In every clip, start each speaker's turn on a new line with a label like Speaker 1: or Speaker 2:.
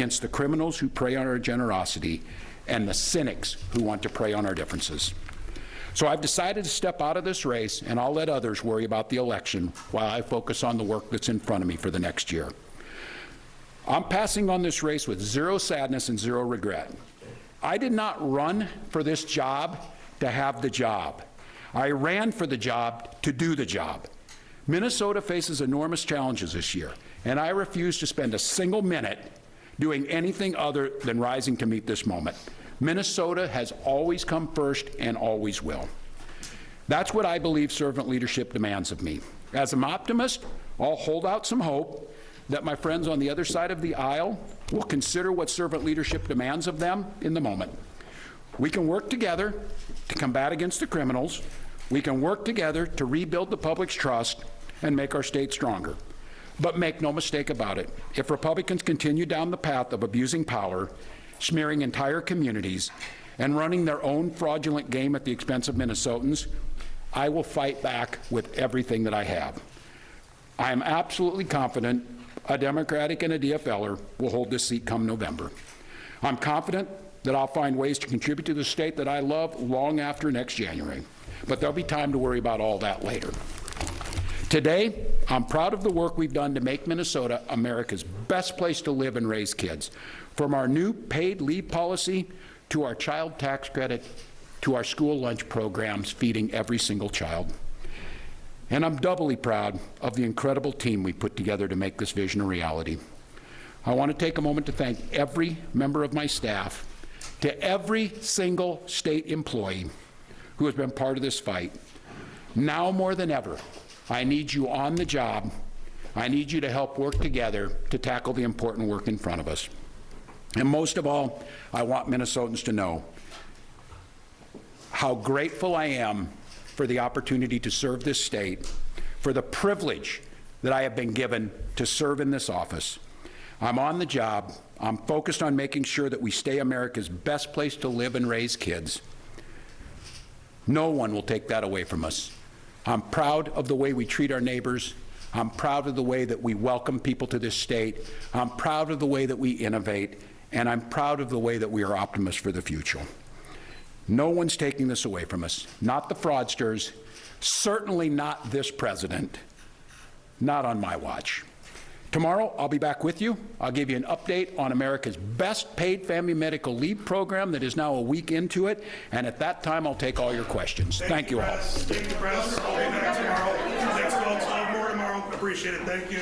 Speaker 1: against the criminals who prey on our generosity and the cynics who want to prey on our differences. So I've decided to step out of this race, and I'll let others worry about the election while I focus on the work that's in front of me for the next year. I'm passing on this race with zero sadness and zero regret. I did not run for this job to have the job. I ran for the job to do the job. Minnesota faces enormous challenges this year, and I refuse to spend a single minute doing anything other than rising to meet this moment. Minnesota has always come first and always will. That's what I believe servant leadership demands of me. As an optimist, I'll hold out some hope that my friends on the other side of the aisle will consider what servant leadership demands of them in the moment. We can work together to combat against the criminals. We can work together to rebuild the public's trust and make our state stronger. But make no mistake about it, if Republicans continue down the path of abusing power, smearing entire communities, and running their own fraudulent game at the expense of Minnesotans, I will fight back with everything that I have. I am absolutely confident a Democratic and a DFLer will hold this seat come November. I'm confident that I'll find ways to contribute to the state that I love long after next January. But there'll be time to worry about all that later. Today, I'm proud of the work we've done to make Minnesota America's best place to live and raise kids. From our new paid leave policy, to our child tax credit, to our school lunch programs feeding every single child. And I'm doubly proud of the incredible team we put together to make this vision a reality. I want to take a moment to thank every member of my staff, to every single state employee who has been part of this fight. Now more than ever, I need you on the job. I need you to help work together to tackle the important work in front of us. And most of all, I want Minnesotans to know how grateful I am for the opportunity to serve this state, for the privilege that I have been given to serve in this office. I'm on the job. I'm focused on making sure that we stay America's best place to live and raise kids. No one will take that away from us. I'm proud of the way we treat our neighbors. I'm proud of the way that we welcome people to this state. I'm proud of the way that we innovate. And I'm proud of the way that we are optimists for the future. No one's taking this away from us. Not the fraudsters, certainly not this president, not on my watch. Tomorrow, I'll be back with you. I'll give you an update on America's best paid family medical leave program that is now a week into it, and at that time, I'll take all your questions. Thank you all.
Speaker 2: Thank you, Press. I'll be back tomorrow. Thanks, folks. I'll have more tomorrow. Appreciate it. Thank you.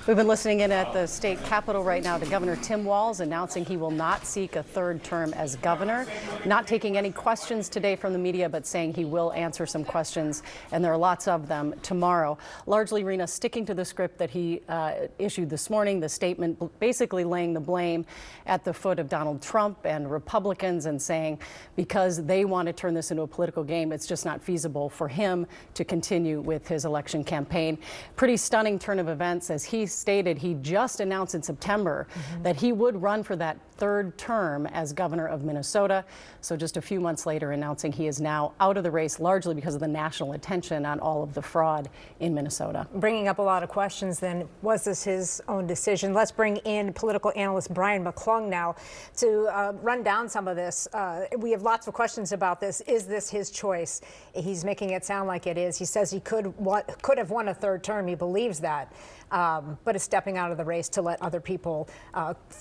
Speaker 3: We've been listening in at the state capitol right now to Governor Tim Walz announcing he will not seek a third term as governor, not taking any questions today from the media, but saying he will answer some questions, and there are lots of them tomorrow. Largely, Rena, sticking to the script that he issued this morning, the statement basically laying the blame at the foot of Donald Trump and Republicans and saying because they want to turn this into a political game, it's just not feasible for him to continue with his election campaign. Pretty stunning turn of events as he stated he just announced in September that he would run for that third term as governor of Minnesota. So just a few months later announcing he is now out of the race, largely because of the national attention on all of the fraud in Minnesota.
Speaker 4: Bringing up a lot of questions then, was this his own decision? Let's bring in political analyst Brian McClung now to run down some of this. We have lots of questions about this. Is this his choice? He's making it sound like it is. He says he could have won a third term. He believes that. But is stepping out of the race to let other people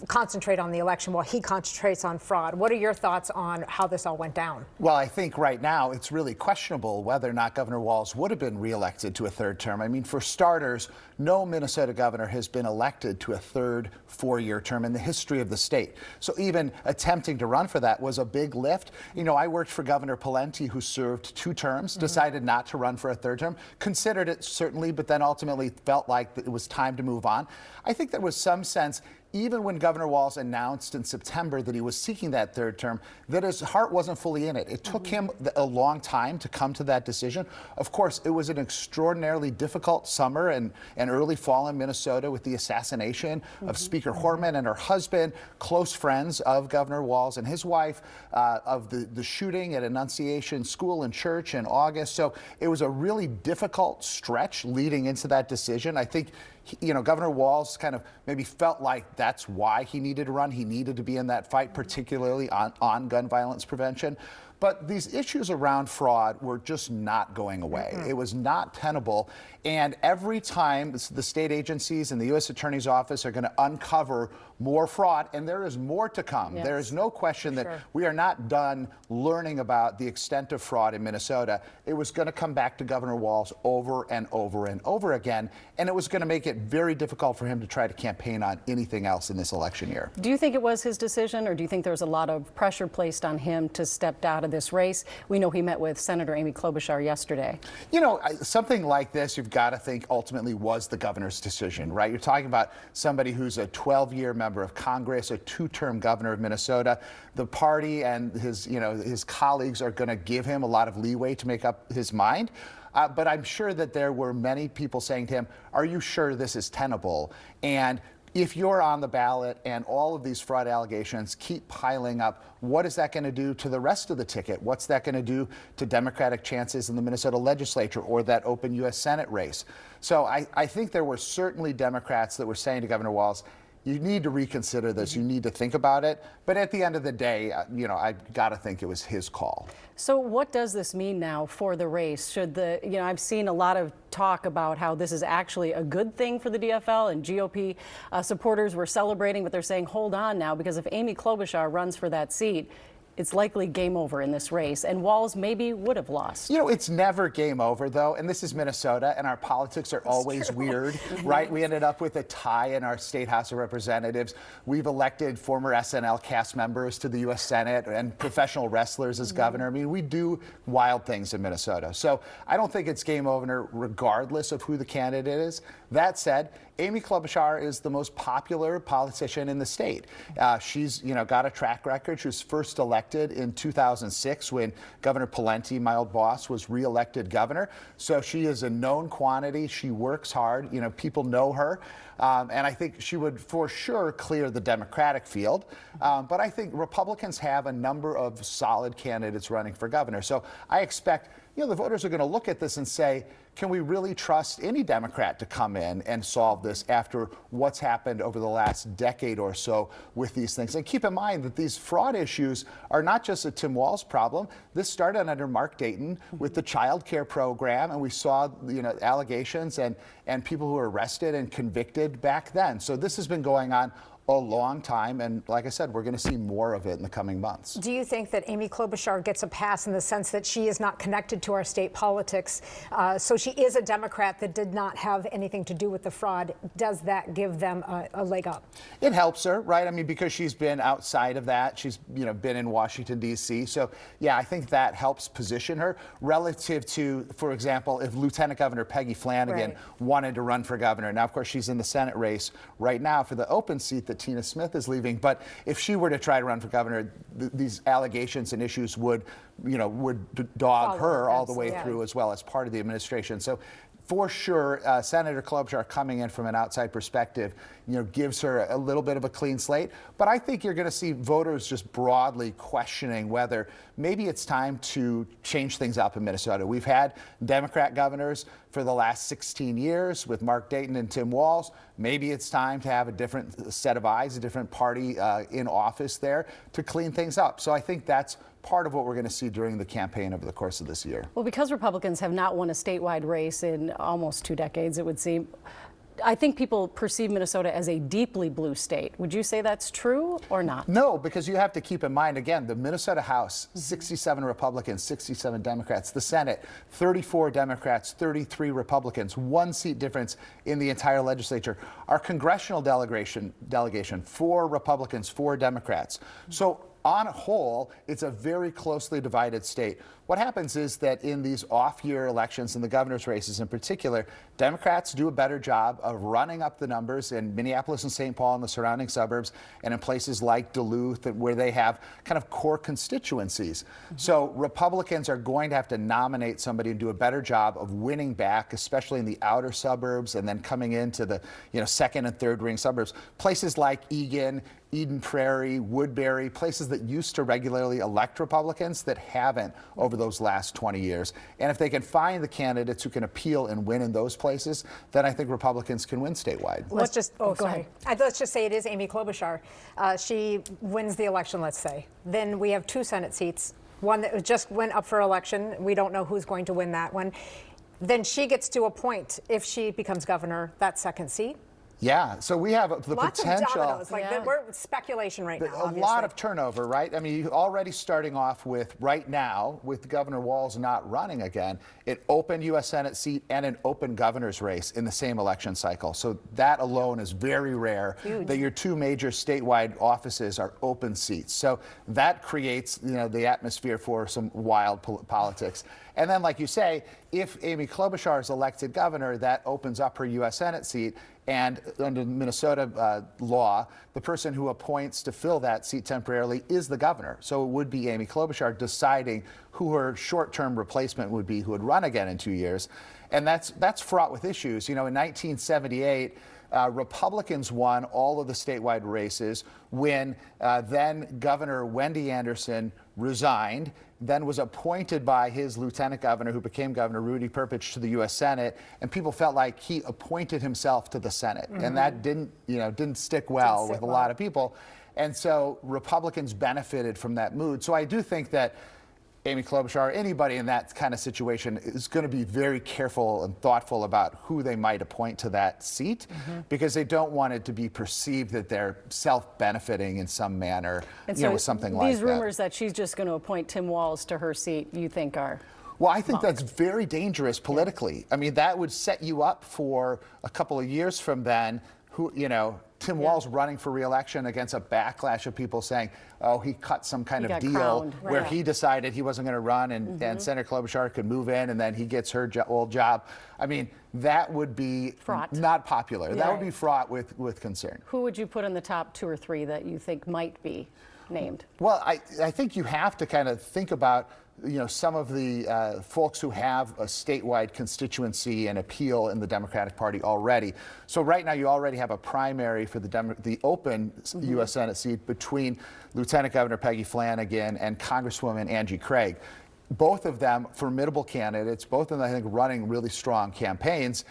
Speaker 4: concentrate on the election while he concentrates on fraud. What are your thoughts on how this all went down?
Speaker 5: Well, I think right now it's really questionable whether or not Governor Walz would have been reelected to a third term. I mean, for starters, no Minnesota governor has been elected to a third four-year term in the history of the state. So even attempting to run for that was a big lift. You know, I worked for Governor Pawlenty, who served 2 terms, decided not to run for a third term, considered it certainly, but then ultimately felt like it was time to move on. I think there was some sense, even when Governor Walz announced in September that he was seeking that third term, that his heart wasn't fully in it. It took him a long time to come to that decision. Of course, it was an extraordinarily difficult summer and early fall in Minnesota with the assassination of Speaker Horman and her husband, close friends of Governor Walz and his wife, of the shooting at Annunciation School and Church in August. So it was a really difficult stretch leading into that decision. I think Governor Walz kind of maybe felt like that's why he needed to run. He needed to be in that fight, particularly on gun violence prevention. But these issues around fraud were just not going away. It was not tenable. And every time the state agencies and the U.S. Attorney's Office are going to uncover more fraud, and there is more to come.
Speaker 3: Yes.
Speaker 5: There is no question that we are not done learning about the extent of fraud in Minnesota. It was going to come back to Governor Walz over and over and over again, and it was going to make it very difficult for him to try to campaign on anything else in this election year.
Speaker 3: Do you think it was his decision, or do you think there was a lot of pressure placed on him to step out of this race? We know he met with Senator Amy Klobuchar yesterday.
Speaker 5: Something like this, you've got to think ultimately was the governor's decision, right? You're talking about somebody who's a 12-year member of Congress, a 2-term governor of Minnesota. The party and his colleagues are going to give him a lot of leeway to make up his mind. But I'm sure that there were many people saying to him, are you sure this is tenable? And if you're on the ballot and all of these fraud allegations keep piling up, what is that going to do to the rest of the ticket? What's that going to do to Democratic chances in the Minnesota legislature or that open U.S. Senate race? So I think there were certainly Democrats that were saying to Governor Walz, you need to reconsider this. You need to think about it. But at the end of the day, I got to think it was his call.
Speaker 3: So what does this mean now for the race? I've seen a lot of talk about how this is actually a good thing for the DFL, and GOP supporters were celebrating, but they're saying, hold on now, because if Amy Klobuchar runs for that seat, it's likely game over in this race, and Walz maybe would have lost.
Speaker 5: It's never game over, though, and this is Minnesota, and our politics are always weird, right? We ended up with a tie in our state House of Representatives. We've elected former SNL cast members to the U.S. Senate and professional wrestlers as governor. I mean, we do wild things in Minnesota. So I don't think it's game over regardless of who the candidate is. That said, Amy Klobuchar is the most popular politician in the state. She's got a track record. She was first elected in 2006 when Governor Pawlenty, my old boss, was reelected governor. So she is a known quantity. She works hard. People know her. And I think she would for sure clear the Democratic field. But I think Republicans have a number of solid candidates running for governor. So I expect the voters are going to look at this and say, can we really trust any Democrat to come in and solve this after what's happened over the last decade or so with these things? And keep in mind that these fraud issues are not just a Tim Walz problem. This started under Mark Dayton with the child care program, and we saw allegations and people who were arrested and convicted back then. So this has been going on a long time, and like I said, we're going to see more of it in the coming months.
Speaker 4: Do you think that Amy Klobuchar gets a pass in the sense that she is not connected to our state politics? So she is a Democrat that did not have anything to do with the fraud. Does that give them a leg up?
Speaker 5: It helps her, right? I mean, because she's been outside of that. She's been in Washington, D.C. So, yeah, I think that helps position her relative to, for example, if Lieutenant Governor Peggy Flanagan wanted to run for governor. Now, of course, she's in the Senate race right now for the open seat that Tina Smith is leaving. But if she were to try to run for governor, these allegations and issues would dog her all the way through, as well as part of the administration. So for sure, Senator Klobuchar coming in from an outside perspective, gives her a little bit of a clean slate. But I think you're going to see voters just broadly questioning whether maybe it's time to change things up in Minnesota. We've had Democrat governors for the last 16 years with Mark Dayton and Tim Walz. Maybe it's time to have a different set of eyes, a different party in office there to clean things up. So I think that's part of what we're going to see during the campaign over the course of this year.
Speaker 3: Well, because Republicans have not won a statewide race in almost 2 decades, it would seem, I think people perceive Minnesota as a deeply blue state. Would you say that's true or not?
Speaker 5: No, because you have to keep in mind, again, the Minnesota House, 67 Republicans, 67 Democrats. The Senate, 34 Democrats, 33 Republicans, 1 seat difference in the entire legislature. Our congressional delegation, 4 Republicans, 4 Democrats. So on a whole, it's a very closely divided state. What happens is that in these off-year elections, in the governor's races in particular, Democrats do a better job of running up the numbers in Minneapolis and St. Paul and the surrounding suburbs, and in places like Duluth, where they have kind of core constituencies. So Republicans are going to have to nominate somebody and do a better job of winning back, especially in the outer suburbs, and then coming into the second and third ring suburbs. Places like Eagan, Eden Prairie, Woodbury, places that used to regularly elect Republicans that haven't over those last 20 years. And if they can find the candidates who can appeal and win in those places, then I think Republicans can win statewide.
Speaker 4: Let's just,
Speaker 3: go
Speaker 4: sorry. Let's just say it is Amy Klobuchar. She wins the election, let's say. Then we have 2 Senate seats, one that just went up for election. We don't know who's going to win that one. Then she gets to appoint, if she becomes governor, that 2nd seat.
Speaker 5: Yeah, so we have the
Speaker 4: Lots
Speaker 5: potential.
Speaker 4: of dominoes. Like we're speculation right now.
Speaker 5: A
Speaker 4: Obviously.
Speaker 5: lot of turnover, right? I mean, you're already starting off with, right now, with Governor Walz not running again, an open U.S. Senate seat and an open governor's race in the same election cycle. So that alone is very rare, that your 2 major statewide offices are open seats. So that creates, the atmosphere for some wild politics. And then, like you say, if Amy Klobuchar is elected governor, that opens up her U.S. Senate seat. And under Minnesota law, the person who appoints to fill that seat temporarily is the governor. So it would be Amy Klobuchar deciding who her short-term replacement would be, who would run again in 2 years. And that's fraught with issues. In 1978, Republicans won all of the statewide races when then Governor Wendy Anderson resigned, then was appointed by his lieutenant governor, who became Governor Rudy Perpich, to the U.S. Senate, and people felt like he appointed himself to the Senate, and that didn't stick well with a lot of people, and so Republicans benefited from that mood. So I do think that Amy Klobuchar, anybody in that kind of situation, is going to be very careful and thoughtful about who they might appoint to that seat, because they don't want it to be perceived that they're self-benefiting in some manner, with something like that.
Speaker 3: These rumors that she's just going to appoint Tim Walz to her seat, you think are?
Speaker 5: Well, I think that's very dangerous politically. I mean, that would set you up for a couple of years from then, Tim Walz running for re-election against a backlash of people saying, oh, he cut some kind of deal
Speaker 3: crowned.
Speaker 5: where he decided he wasn't going to run and Senator Klobuchar could move in and then he gets her old job. I mean, that would be
Speaker 3: fraught.
Speaker 5: Not popular. That would be fraught with concern.
Speaker 3: Who would you put in the top 2 or 3 that you think might be named?
Speaker 5: Well, I think you have to kind of think about some of the folks who have a statewide constituency and appeal in the Democratic Party already. So right now you already have a primary for the open U.S. Senate seat between Lieutenant Governor Peggy Flanagan and Congresswoman Angie Craig. Both of them formidable candidates, both of them I think running really strong campaigns.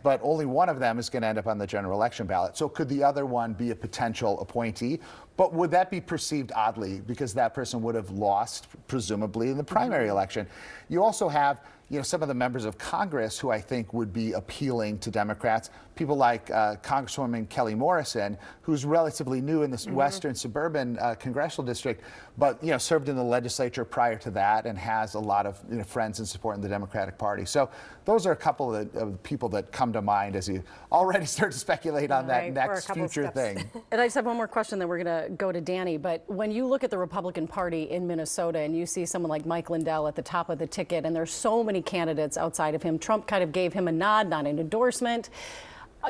Speaker 5: But only one of them is going to end up on the general election ballot. So could the other one be a potential appointee? But would that be perceived oddly because that person would have lost, presumably, in the primary election? You also have some of the members of Congress who I think would be appealing to Democrats. People like Congresswoman Kelly Morrison, who's relatively new in this western suburban congressional district, but served in the legislature prior to that and has a lot of friends and support in the Democratic Party. So those are a couple of people that come to mind as you already start to speculate on that next future thing.
Speaker 3: And I just have one more question, then we're going to go to Danny. But when you look at the Republican Party in Minnesota and you see someone like Mike Lindell at the top of the ticket, and there's so many candidates outside of him, Trump kind of gave him a nod, not an endorsement.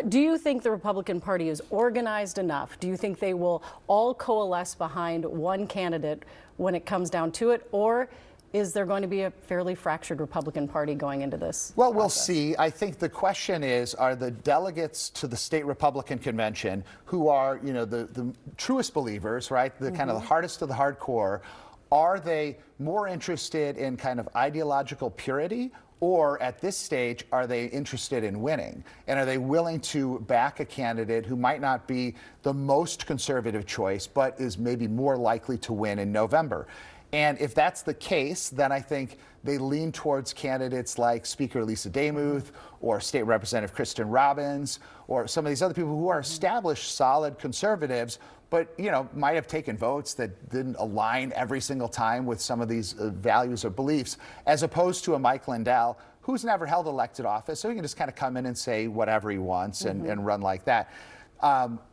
Speaker 3: Do you think the Republican Party is organized enough? Do you think they will all coalesce behind one candidate when it comes down to it? Or is there going to be a fairly fractured Republican Party going into this?
Speaker 5: Well, we'll see. I think the question is, are the delegates to the state Republican convention, who are, the truest believers, right, the kind of the hardest of the hardcore, are they more interested in kind of ideological purity, or at this stage, are they interested in winning? And are they willing to back a candidate who might not be the most conservative choice, but is maybe more likely to win in November? And if that's the case, then I think they lean towards candidates like Speaker Lisa Demuth or State Representative Kristen Robbins or some of these other people who are established, solid conservatives, but might have taken votes that didn't align every single time with some of these values or beliefs, as opposed to a Mike Lindell who's never held elected office, so he can just kind of come in and say whatever he wants and run like that.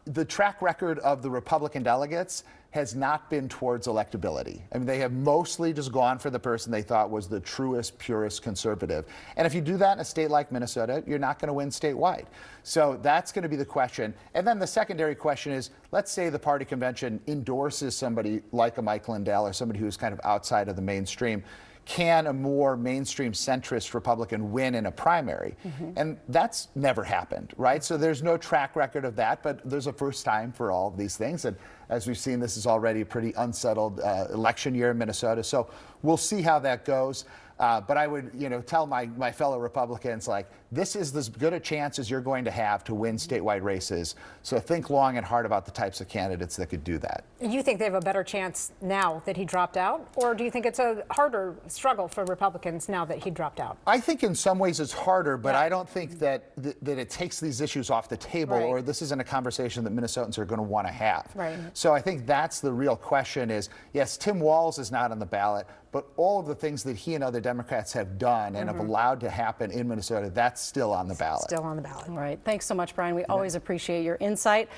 Speaker 5: The track record of the Republican delegates has not been towards electability. I mean, they have mostly just gone for the person they thought was the truest, purest conservative. And if you do that in a state like Minnesota, you're not going to win statewide. So that's going to be the question. And then the secondary question is, let's say the party convention endorses somebody like a Mike Lindell or somebody who's kind of outside of the mainstream. can a more mainstream centrist Republican win in a primary? And that's never happened, right? So there's no track record of that, but there's a first time for all of these things. And as we've seen, this is already a pretty unsettled election year in Minnesota. So we'll see how that goes. But I would, tell my fellow Republicans, like, this is as good a chance as you're going to have to win statewide races. So think long and hard about the types of candidates that could do that.
Speaker 4: You think they have a better chance now that he dropped out? Or do you think it's a harder struggle for Republicans now that he dropped out?
Speaker 5: I think in some ways it's harder, but
Speaker 4: Yeah.
Speaker 5: I don't think that it takes these issues off the table,
Speaker 4: Right.
Speaker 5: or this isn't a conversation that Minnesotans are going to want to have.
Speaker 4: Right.
Speaker 5: So I think that's the real question is, yes, Tim Walz is not on the ballot, but all of the things that he and other Democrats have done and have allowed to happen in Minnesota, that's still on the ballot.
Speaker 4: Still on the ballot.
Speaker 3: All right. Thanks so much, Brian. We always appreciate your insight.